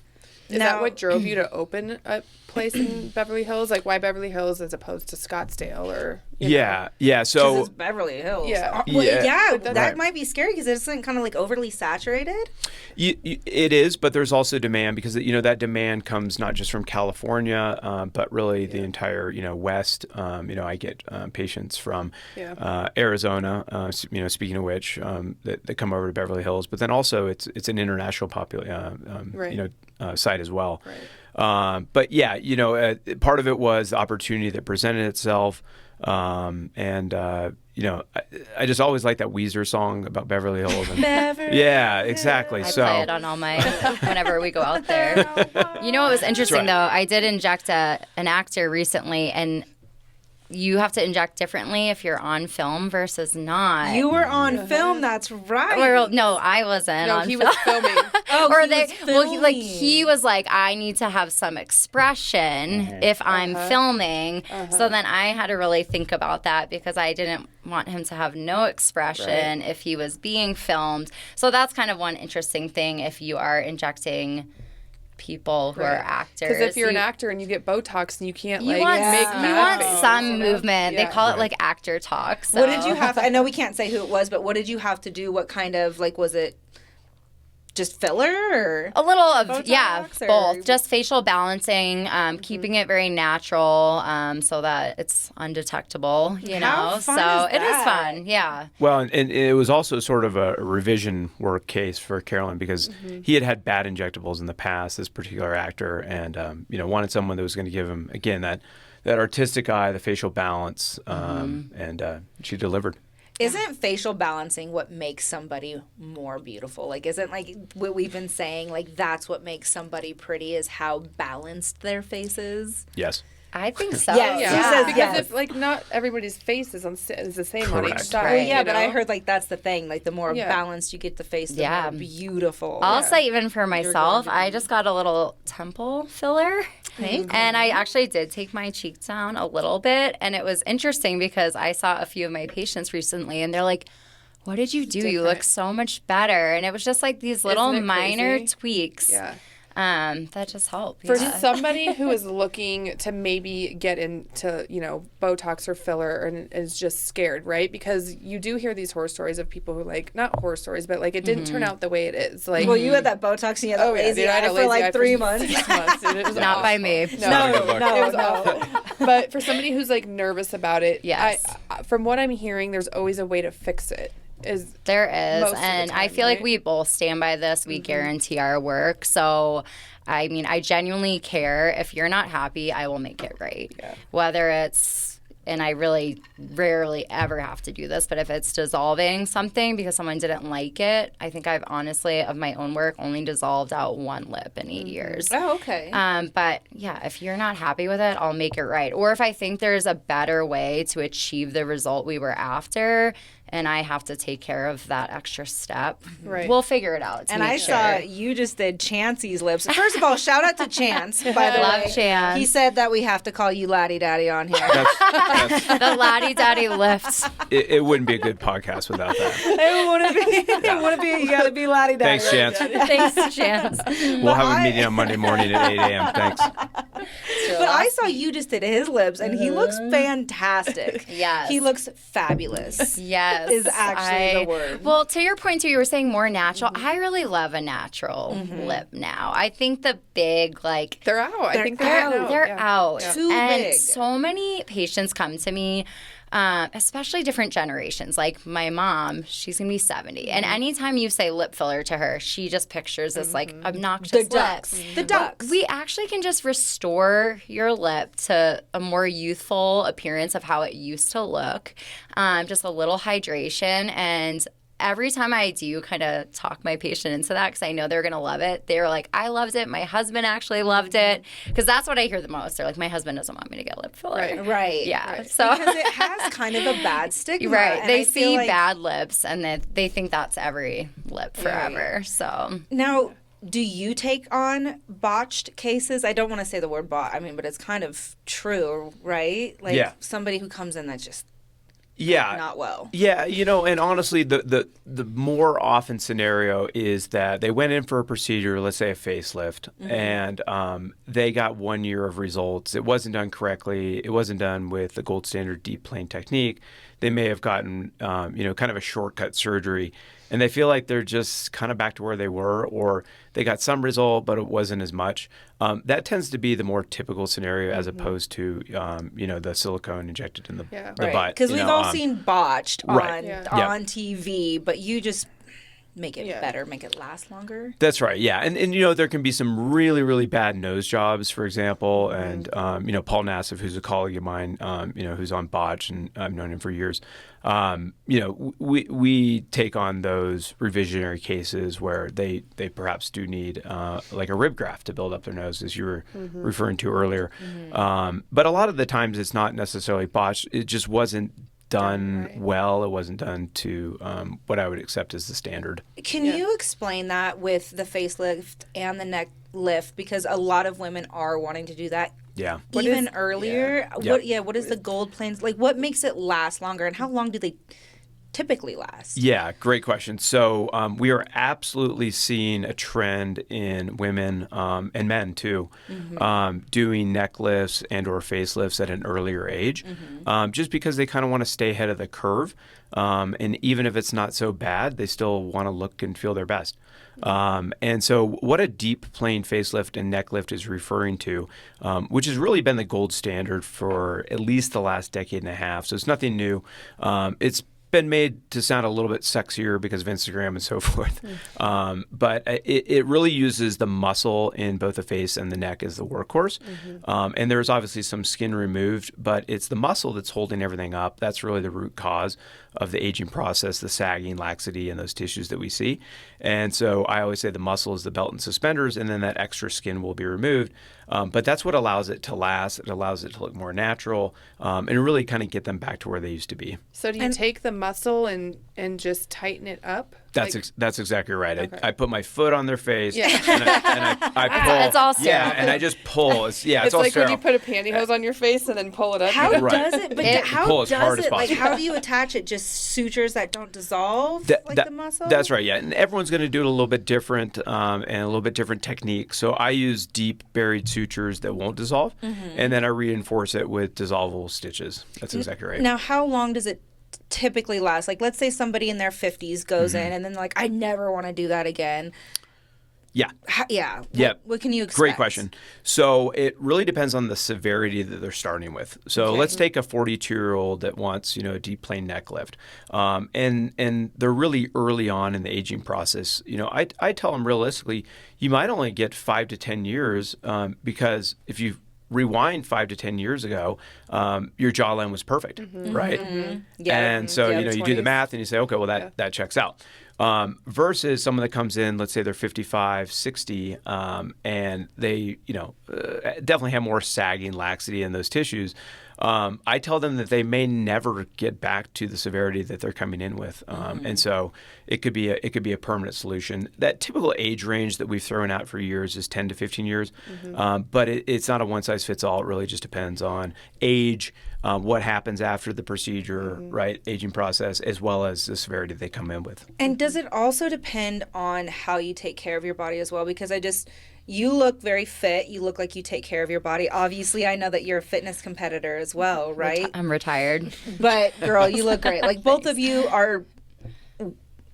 Is that what drove you to open a place in Beverly Hills? Like, why Beverly Hills as opposed to Scottsdale or? Yeah. Because So it's Beverly Hills. Yeah. That Right. might be scary because it isn't kind of like overly saturated. it is, but there's also demand because that demand comes not just from California, but really the entire West. I get patients from Arizona. Speaking of which, that come over to Beverly Hills, but then also it's an international site as well. Right. But yeah, part of it was the opportunity that presented itself. I just always liked that Weezer song about Beverly Hills. Yeah, exactly. I play it on all my whenever we go out there. You know what was interesting though? I did inject an actor recently, and you have to inject differently if you're on film versus not. You were on film. That's right. Well, no, I wasn't. No, on he film. was filming. He was like, I need to have some expression if I'm filming. So then I had to really think about that because I didn't want him to have no expression if he was being filmed. So that's kind of one interesting thing if you are injecting people who are actors. Because if you're an actor and you get Botox and you can't you make want faces, some movement. Yeah. They call it like actor talk. So. What did you have? I know we can't say who it was, but what did you have to do? What kind of was it? Just filler or a little of Botox, or? both. Just facial balancing, keeping it very natural, so that it's undetectable. How fun so is it is that? fun. Yeah. Well, and it was also sort of a revision work case for Carolyn because he had bad injectables in the past, this particular actor, and wanted someone that was going to give him again that artistic eye, the facial balance, and she delivered. Isn't facial balancing what makes somebody more beautiful? Isn't what we've been saying, that's what makes somebody pretty is how balanced their face is? Yes. I think so. Yes. Yeah, She says because yes. if not everybody's face is the same on each Correct. side. Right. Well, but I heard that's the thing. The more Yeah. balanced you get the face, the more beautiful. I'll say even for myself, I just got a little temple filler. And I actually did take my cheek down a little bit. And it was interesting because I saw a few of my patients recently and they're like, what did you do? You look so much better. And it was just these little Isn't it minor crazy? tweaks. Yeah. That just help. For yeah. somebody who is looking to maybe get into, Botox or filler and is just scared, right? Because you do hear these horror stories of people who not horror stories, but it didn't turn out the way it is. Well, you had that Botox and you had that lazy eye for 3 months. 6 months. And it was Not by me. No, Good luck. it was awful. But for somebody who's nervous about it, Yes. from what I'm hearing, there's always a way to fix it. There is, most of the and I time, feel like right? we both stand by this. We guarantee our work. So, I mean, I genuinely care. If you're not happy, I will make it right. Yeah. Whether it's, and I really rarely ever have to do this, but if it's dissolving something because someone didn't like it, I think I've honestly, of my own work, only dissolved out one lip in 8 years. Oh, okay. But yeah, if you're not happy with it, I'll make it right. Or if I think there's a better way to achieve the result we were after, and I have to take care of that extra step, Right. we'll figure it out. And I saw you just did Chancey's lips. First of all, shout out to Chance, by the Love way. Chance. He said that we have to call you Laddie Daddy on here. The Laddie Daddy lifts. It wouldn't be a good podcast without that. It wouldn't be. You got to be Laddie Daddy. Thanks, Chance. Thanks, Chance. We'll have a meeting on Monday morning at 8 a.m. Thanks. But I saw you just did his lips, and he looks fantastic. Yes. He looks fabulous. Yes. Is actually the word. Well, to your point, too, you were saying more natural. I really love a natural lip now. I think the big, They're out. I think They're they're out. they're Yeah. out. Too and big. so many patients come to me especially different generations. Like my mom, she's going to be 70. And anytime you say lip filler to her, she just pictures this like obnoxious ducks. lip. The ducks. We actually can just restore your lip to a more youthful appearance of how it used to look. Just a little hydration. And every time I do kind of talk my patient into that, because I know they're going to love it, they're like, I loved it. My husband actually loved it. Because that's what I hear the most. They're like, my husband doesn't want me to get lip filler. Right. Yeah. Right. So because it has kind of a bad stigma. right. And They I feel see like... bad lips and they think that's every lip forever. Right. So Now, do you take on botched cases? I don't want to say the word bot. I mean, but it's kind of true, right? Like somebody who comes in that's just not well. Yeah, and honestly, the more often scenario is that they went in for a procedure, let's say a facelift, and they got 1 year of results. It wasn't done correctly. It wasn't done with the gold standard deep plane technique. They may have gotten, kind of a shortcut surgery, and they feel like they're just kind of back to where they were, or they got some result, but it wasn't as much. That tends to be the more typical scenario as opposed to, the silicone injected in the butt. Because we've all seen botched on TV, but you just make it better, make it last longer. That's right, yeah. And there can be some really, really bad nose jobs, for example. And, Paul Nassif, who's a colleague of mine, who's on botch, and I've known him for years. We take on those revisionary cases where they perhaps do need like a rib graft to build up their nose, as you were referring to earlier. But a lot of the times it's not necessarily botched. It just wasn't done well. It wasn't done to what I would accept as the standard. Can you explain that with the facelift and the neck lift? Because a lot of women are wanting to do that. Yeah. Even earlier. What is the gold planes like? What makes it last longer, and how long do they typically last? Yeah, great question. So we are absolutely seeing a trend in women and men too, doing neck lifts and or facelifts at an earlier age, just because they kind of want to stay ahead of the curve. And even if it's not so bad, they still want to look and feel their best. And so what a deep plane facelift and neck lift is referring to, which has really been the gold standard for at least the last decade and a half. So it's nothing new. It's been made to sound a little bit sexier because of Instagram and so forth. But it really uses the muscle in both the face and the neck as the workhorse. And there's obviously some skin removed, but it's the muscle that's holding everything up. That's really the root cause of the aging process, the sagging, laxity, and those tissues that we see. And so I always say the muscle is the belt and suspenders, and then that extra skin will be removed. But that's what allows it to last. It allows it to look more natural, and really kind of get them back to where they used to be. So do you take the muscle and just tighten it up? That's exactly right. Okay. I put my foot on their face, and I pull. It's all sterile. Yeah, and I just pull. It's it's all like sterile. when you put a pantyhose on your face and then pull it up. How does it? But how pull as hard does as it? Like, possible. how do you attach it? Just sutures that don't dissolve, the muscle. That's right. Yeah, and everyone's going to do it a little bit different, and a little bit different technique. So I use deep buried sutures that won't dissolve, and then I reinforce it with dissolvable stitches. That's exactly right. Now, how long does it typically last? Like, let's say somebody in their 50s goes in and then like, I never want to do that again. Yeah. What can you expect? Great question. So it really depends on the severity that they're starting with. So let's take a 42-year-old that wants, a deep plane neck lift. And they're really early on in the aging process. I tell them realistically, you might only get 5 to 10 years because if you rewind 5 to 10 years ago, your jawline was perfect, right? Yeah. And so, you 20s. do the math and you say, okay, well, that checks out. Versus someone that comes in, let's say they're 55, 60, and they, definitely have more sagging, laxity in those tissues. I tell them that they may never get back to the severity that they're coming in with, and so it could be a permanent solution. That typical age range that we've thrown out for years is 10 to 15 years, but it's not a one size fits all. It really just depends on age, what happens after the procedure, right, aging process, as well as the severity they come in with. And does it also depend on how you take care of your body as well? Because you look very fit. You look like you take care of your body. Obviously, I know that you're a fitness competitor as well, right? I'm retired. But girl, you look great. Like both of you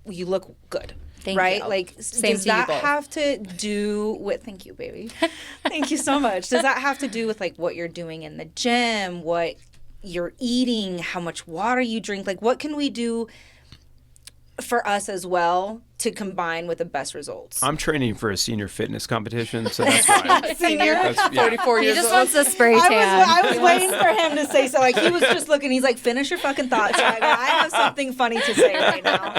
you look good. Thank right? you. Like, Same does to you that both. have to do with? Thank you, baby. Thank you so much. Does that have to do with like what you're doing in the gym? What you're eating, how much water you drink. Like, what can we do for us as well to combine with the best results? I'm training for a senior fitness competition, so that's why. Senior, That's- yeah. 44 He years just old. wants to spray tan. I was waiting for him to say so. Like, he was just looking. He's like, finish your fucking thoughts. So I have something funny to say right now.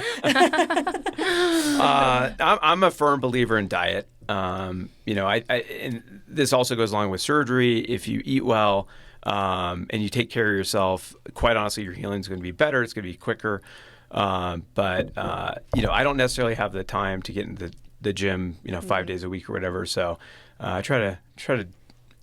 I'm a firm believer in diet. You know, and this also goes along with surgery. If you eat well and you take care of yourself, quite honestly, your healing is going to be better. It's going to be quicker. But you know, I don't necessarily have the time to get into the gym, you know, 5 days a week or whatever. So I try to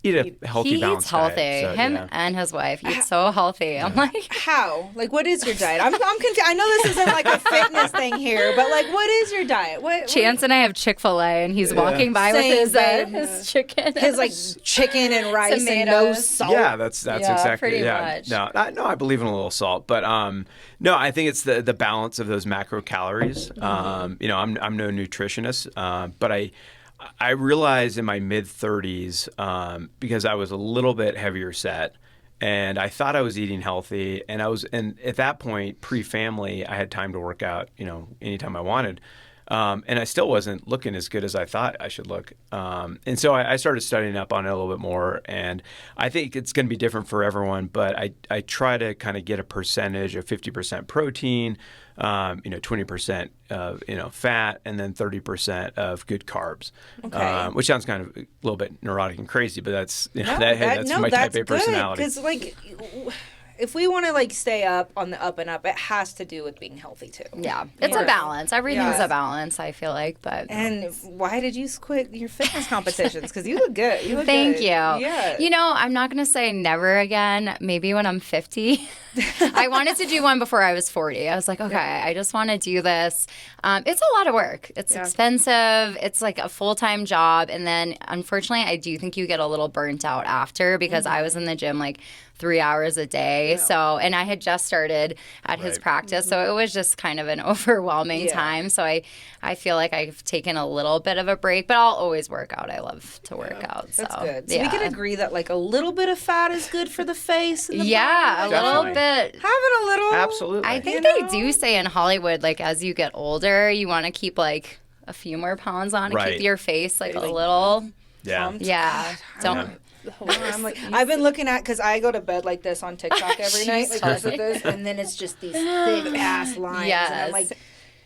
eat a healthy, He balanced eats healthy. diet. So, Him yeah. and his wife eat so healthy. I'm like, How? Like, what is your diet? I'm confused. I know this isn't like a fitness thing here, but like, what is your diet? What Chance and I have Chick-fil-A, and he's walking by with Same, his babe. his chicken. his like chicken and rice and no Tomatoes. salt? Yeah, that's Yeah, exactly pretty yeah. much. No, I believe in a little salt, but no, I think it's the balance of those macro calories. You know, I'm no nutritionist, but I realized in my mid 30s because I was a little bit heavier set, and I thought I was eating healthy, and at that point pre-family, I had time to work out, you know, anytime I wanted. And I still wasn't looking as good as I thought I should look. And so I started studying up on it a little bit more. And I think it's going to be different for everyone, but I try to kind of get a percentage of 50% protein, you know, 20% of, you know, fat, and then 30% of good carbs. Okay. Which sounds kind of a little bit neurotic and crazy, but that's, you know, No, that's my type A personality. Because like, if we want to like stay up on the up and up, it has to do with being healthy too. Yeah, it's Yeah. a balance. Everything's Yeah. a balance, I feel like. But And why did you quit your fitness competitions? Because you look good. You look thank good. you. Yeah. You know, I'm not going to say never again. Maybe when I'm 50. I wanted to do one before I was 40. I was like, okay, I just want to do this. It's a lot of work. It's expensive. It's like a full-time job. And then, unfortunately, I do think you get a little burnt out after because I was in the gym like 3 hours a day. So, and I had just started at his practice. So it was just kind of an overwhelming time. So I feel like I've taken a little bit of a break, but I'll always work out. I love to work out. So, That's good. So we can agree that like a little bit of fat is good for the face. And the Yeah, a body. little Definitely. bit. Having a little. Absolutely. I think You they know? do say in Hollywood, like as you get older, you want to keep like a few more pounds on to Right. keep your face like a little. yeah. Yeah. Don't. Yeah. I'm like, I've been looking at, because I go to bed like this on TikTok every night, like this with this, and then it's just these thick ass lines. And I'm Yes. like,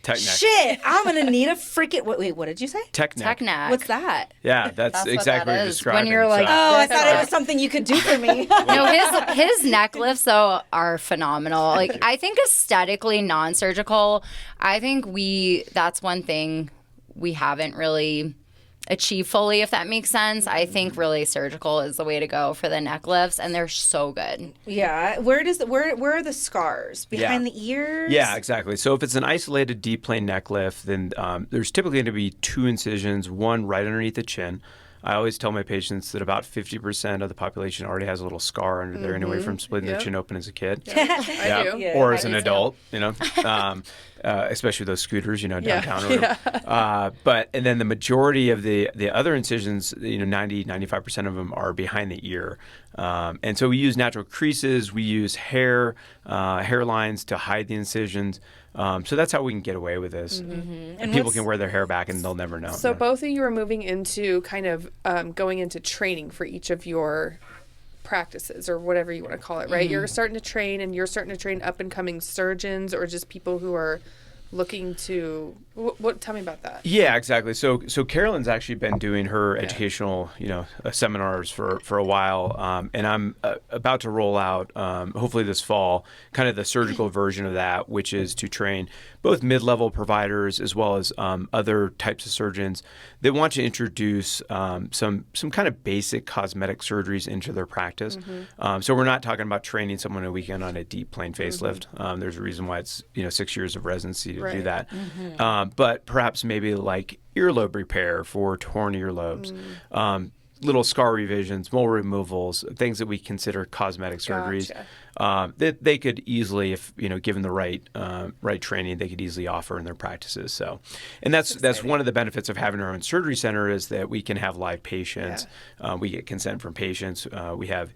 Tech neck. shit, I'm going to need a freaking. Wait, what did you say? Tech neck. Tech neck. What's that? Yeah, that's That's what exactly that what you're is. describing. When you're like, Oh, I That's thought it all. was something you could do for me. No, his neck lifts though are phenomenal. Like I think aesthetically non-surgical, I think that's one thing we haven't really achieved fully, if that makes sense. I think really surgical is the way to go for the neck lifts, and they're so good. Yeah. Where are the scars? Behind the ears? Yeah, exactly. So if it's an isolated deep plane neck lift, then there's typically going to be 2 incisions, one right underneath the chin. I always tell my patients that about 50% of the population already has a little scar under there anyway from splitting their chin open as a kid. I do. Yeah. Or as an adult, you know, especially those scooters, you know, downtown. Or whatever. And then the majority of the other incisions, you know, 95% of them are behind the ear. And so we use natural creases. We use hairlines to hide the incisions. So that's how we can get away with this. And people can wear their hair back and they'll never know. So both of you are moving into kind of going into training for each of your practices or whatever you want to call it, right? You're starting to train, and you're starting to train up and coming surgeons or just people who are looking to tell me about that. Yeah, exactly. So Carolyn's actually been doing her educational, you know, seminars for a while, and I'm about to roll out, hopefully this fall, kind of the surgical version of that, which is to train both mid-level providers as well as other types of surgeons that want to introduce some kind of basic cosmetic surgeries into their practice. So we're not talking about training someone a weekend on a deep plane facelift. There's a reason why it's 6 years of residency to do that. But perhaps maybe like earlobe repair for torn earlobes. little scar revisions, mole removals, things that we consider cosmetic surgeries. That they could easily, if given the right training, they could easily offer in their practices. So, and that's one of the benefits of having our own surgery center is that we can have live patients. We get consent from patients. We have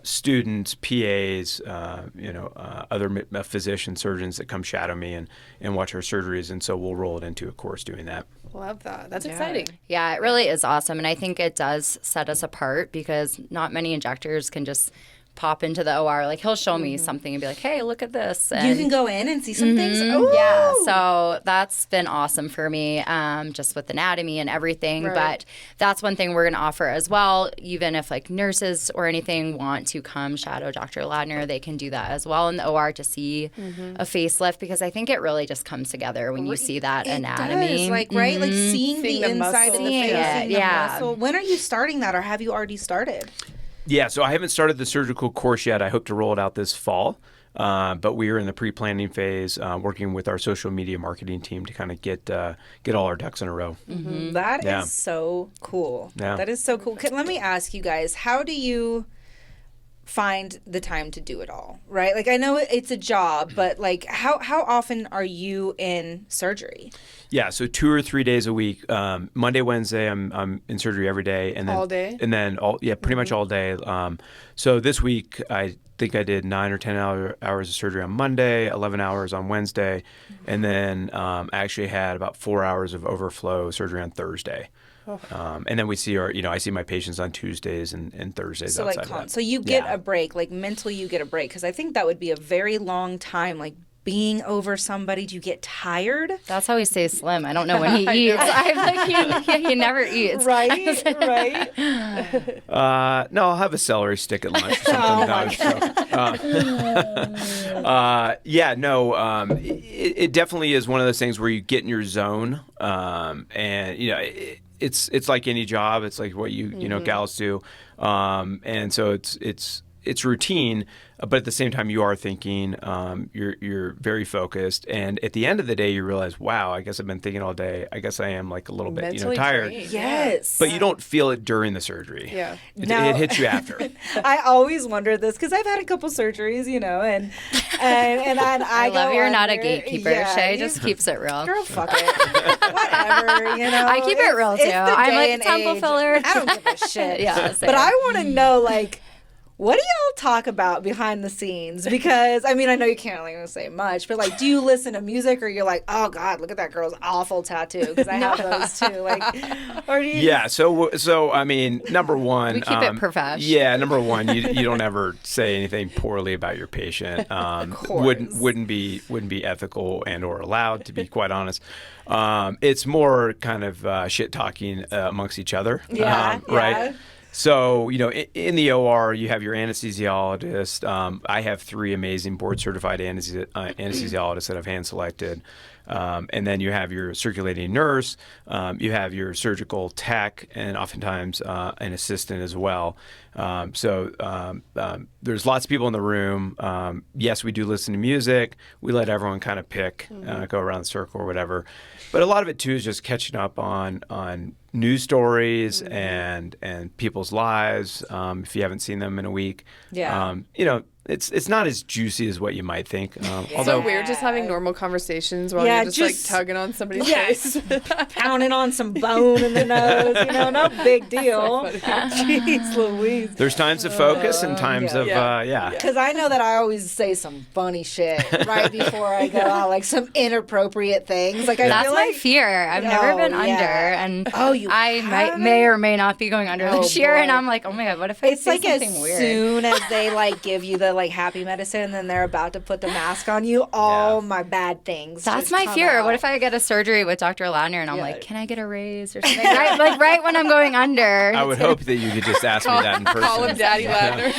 students, PAs, other physicians, surgeons that come shadow me and watch our surgeries, and so we'll roll it into a course doing that. Love that. That's exciting. Yeah, it really is awesome, and I think it does set us apart because not many injectors can just pop into the OR. Like, he'll show me something and be like, hey, look at this. And you can go in and see some things. Ooh. Yeah, so that's been awesome for me, just with anatomy and everything. Right. But that's one thing we're going to offer as well. Even if like nurses or anything want to come shadow Dr. Ladner, they can do that as well in the OR to see a facelift, because I think it really just comes together when you see that anatomy. Does, like, right? Like seeing the inside of the face, seeing the muscle. When are you starting that, or have you already started? Yeah, so I haven't started the surgical course yet. I hope to roll it out this fall. But we are in the pre-planning phase, working with our social media marketing team to kind of get all our ducks in a row. Mm-hmm. That is so cool. Yeah. That is so cool. Let me ask you guys, how do you find the time to do it all, right? Like, I know it's a job, but like how often are you in surgery? Yeah, so 2 or 3 days a week. Monday, Wednesday, I'm in surgery every day, and then all day. And then pretty much all day. So this week, I think I did 9 or 10 hours of surgery on Monday, 11 hours on Wednesday, and then I actually had about 4 hours of overflow surgery on Thursday. And then we see I see my patients on Tuesdays and Thursdays. So outside like, of that. so you get a break, like mentally you get a break, because I think that would be a very long time, like being over somebody. Do you get tired? That's how he stays slim. I don't know when he eats. I'm like, he never eats. Right, right. No, I'll have a celery stick at lunch or something. It definitely is one of those things where you get in your zone, and it's like any job. It's like what you gals do, and so it's routine, but at the same time you are thinking, you're very focused, and at the end of the day you realize, wow, I guess I've been thinking all day. I guess I am like a little bit Mentally tired. drained. Yes. But you don't feel it during the surgery. Yeah. It hits you after. I always wonder this because I've had a couple surgeries, and I love go you're not a under. gatekeeper. Yeah, Shay just keeps it real. Girl, fuck it. Whatever, I keep it real, too. I'm like, temple filler. I don't give a shit. Yeah, same. But I want to know, like, what do y'all talk about behind the scenes? Because, I mean, I know you can't really say much, but, like, do you listen to music, or you're like, oh, God, look at that girl's awful tattoo? Because I have those, too. Like, or do you... Yeah, so I mean, number one... We keep it profesh. Yeah, number one, you don't ever say anything poorly about your patient. Wouldn't be ethical and or allowed, to be quite honest. It's more kind of shit-talking amongst each other, right? Yeah. So, in the OR, you have your anesthesiologist. I have 3 amazing board-certified anesthesiologists that I've hand-selected. And then you have your circulating nurse. You have your surgical tech, and oftentimes an assistant as well. So there's lots of people in the room. Yes, we do listen to music. We let everyone kind of pick, go around the circle or whatever. But a lot of it, too, is just catching up on news stories and people's lives, if you haven't seen them in a week. Yeah. It's not as juicy as what you might think. So weird just having normal conversations while you're just like tugging on somebody's face. Pounding on some bone in the nose, no big deal. Jeez Louise. There's times of focus and times of. Because I know that I always say some funny shit right before I go out, like some inappropriate things. Like That's feel my like, fear. I've never been under, and I may or may not be going under this year, and I'm like, oh my God, what if I say something weird? As soon as they like give you the like happy medicine, and then they're about to put the mask on you, all my bad things. That's just my come fear. out. What if I get a surgery with Dr. Ladner, and I'm like, can I get a raise or something? right when I'm going under. I would hope that you could just ask me that in person. Call him Daddy Ladner.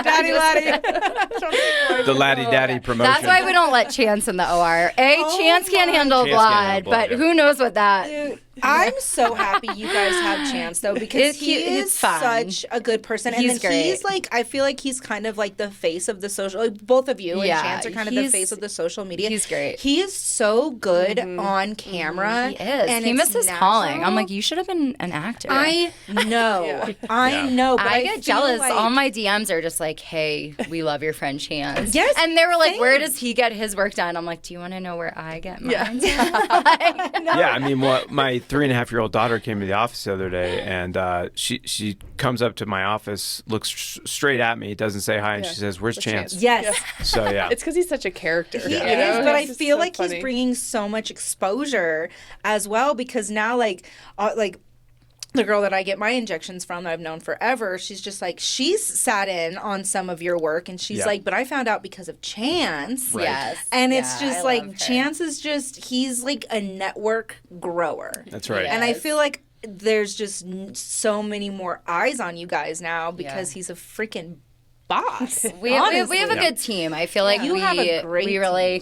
Daddy Laddie. The Laddie Daddy promotion. That's why we don't let Chance in the OR. Chance can't handle blood, blood, but who knows what that I'm so happy you guys have Chance though, because he is such a good person. And He's then great. he's like, I feel like he's kind of like the face of the social, like both of you and Chance are kind of the face of the social media. He's great. He is so good on camera. He is. And He it's misses natural. calling. I'm like, you should have been an actor. I know. I know. But I get feel jealous. like- All my DMs are just like, hey, we love your friend Chance. Yes, And they were like, where thanks. does he get his work done? I'm like, do you want to know where I get mine? Yeah, I mean, my 3.5-year-old daughter came to the office the other day, and she comes up to my office, looks straight at me, doesn't say hi, and she says, "Where's Chance?" Yes. So yeah, It's because he's such a character. He you is, know? but I It's just feel so like funny. he's bringing so much exposure as well, because now like the girl that I get my injections from that I've known forever, she's just like, she's sat in on some of your work, and she's like, but I found out because of Chance. Right. Yes. And it's Yeah, just I like, love her. Chance is just, he's like a network grower. that's right. And I Yes. feel like there's just so many more eyes on you guys now because he's a freaking boss. We have a honestly. good team. I feel like You we have a great we really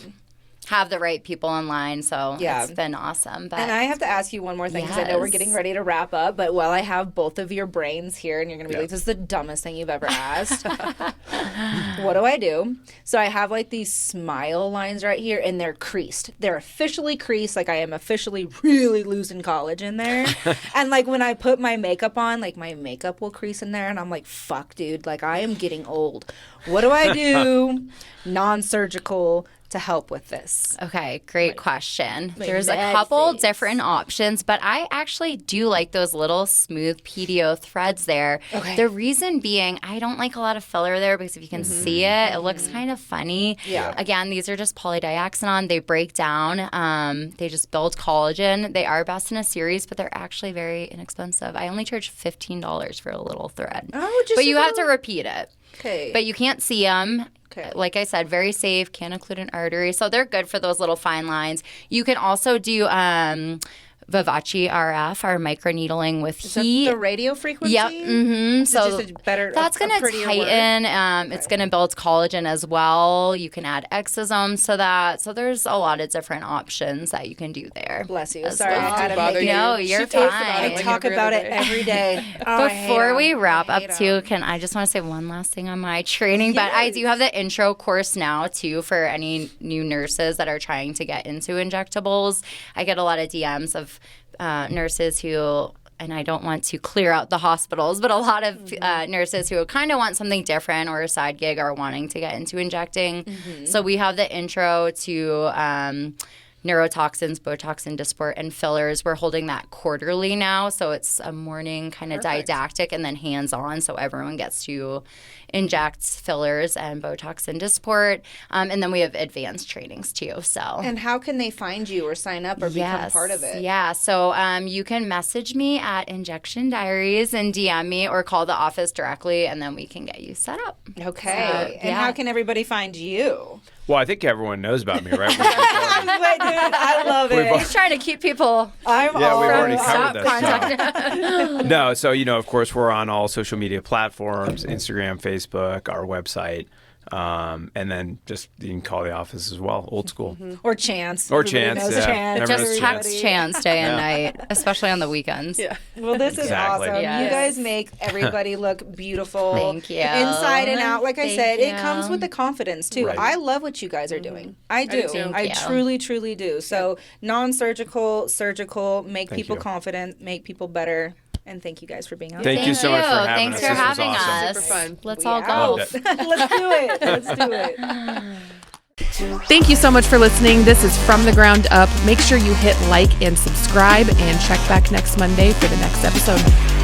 have the right people online, so Yeah. it's been awesome. But And I have to ask you one more thing, because I know we're Yes. getting ready to wrap up, but while I have both of your brains here, and you're going to be like, this is the dumbest thing you've ever asked. What do I do? So I have like these smile lines right here, and they're creased. They're officially creased. Like I am officially really losing collagen there. And like when I put my makeup on, like my makeup will crease in there, and I'm like, fuck, dude, like I am getting old. What do I do? Non-surgical to help with this. Okay, great question. my There's a mad couple face. different options, but I actually do like those little smooth PDO threads there. Okay. The reason being, I don't like a lot of filler there because if you can see it, it looks kind of funny. Yeah. Again, these are just polydiaxanone. They break down. They just build collagen. They are best in a series, but they're actually very inexpensive. I only charge $15 for a little thread. Oh, just but you a have to little- repeat it. Okay. But you can't see them. Okay. Like I said, very safe, can't occlude an artery. So they're good for those little fine lines. You can also do Vivace RF, our microneedling with Is that heat. the radio frequency? Yep. Mm-hmm. So just a better, that's a going to prettier tighten. word? It's going to build collagen as well. You can add exosomes to that. So there's a lot of different options that you can do there. Bless you. as Sorry, well. I had to Bother make you. it. No, She you're talks about fine. it I like talk every about other it day. every day. Oh, I hate Before 'em. we wrap I up hate too, 'em. I just want to say one last thing on my training, but I do have the intro course now too for any new nurses that are trying to get into injectables. I get a lot of DMs of nurses who, and I don't want to clear out the hospitals, but a lot of nurses who kind of want something different or a side gig are wanting to get into injecting. So we have the intro to neurotoxins, Botox and Dysport, and fillers. We're holding that quarterly now, so it's a morning kind of didactic and then hands-on, so everyone gets to inject fillers and Botox and Dysport. And then we have advanced trainings too. So. And how can they find you or sign up or become part of it? Yeah, so you can message me at Injection Diaries and DM me or call the office directly, and then we can get you set up. Okay. And yeah. how can everybody find you? Well, I think everyone knows about me, right? Wait, dude, I love it. He's trying to keep people I'm Yeah, all we've already about covered that. No, so of course, we're on all social media platforms: Instagram, Facebook, our website, and then just you can call the office as well, old school. Or Chance. Or Everybody Chance, knows yeah. Chance. Everyone just knows text Chance day and night, especially on the weekends. Yeah. Well, this is Exactly. awesome. Yes. You guys make everybody look beautiful. Thank you. Inside and out. Like I Thank said, it you. comes with the confidence, too. Right. I love what you guys are doing. I do. do too. I Thank you. truly, truly do. So, non-surgical, surgical, make Thank people you. confident, make people better. And thank you guys for being on. Thank you so much for having Thanks us. for This was having awesome. us. Super fun. Let's We all go. out. Loved it. Let's do it. Let's do it. Thank you so much for listening. This is From the Ground Up. Make sure you hit like and subscribe and check back next Monday for the next episode.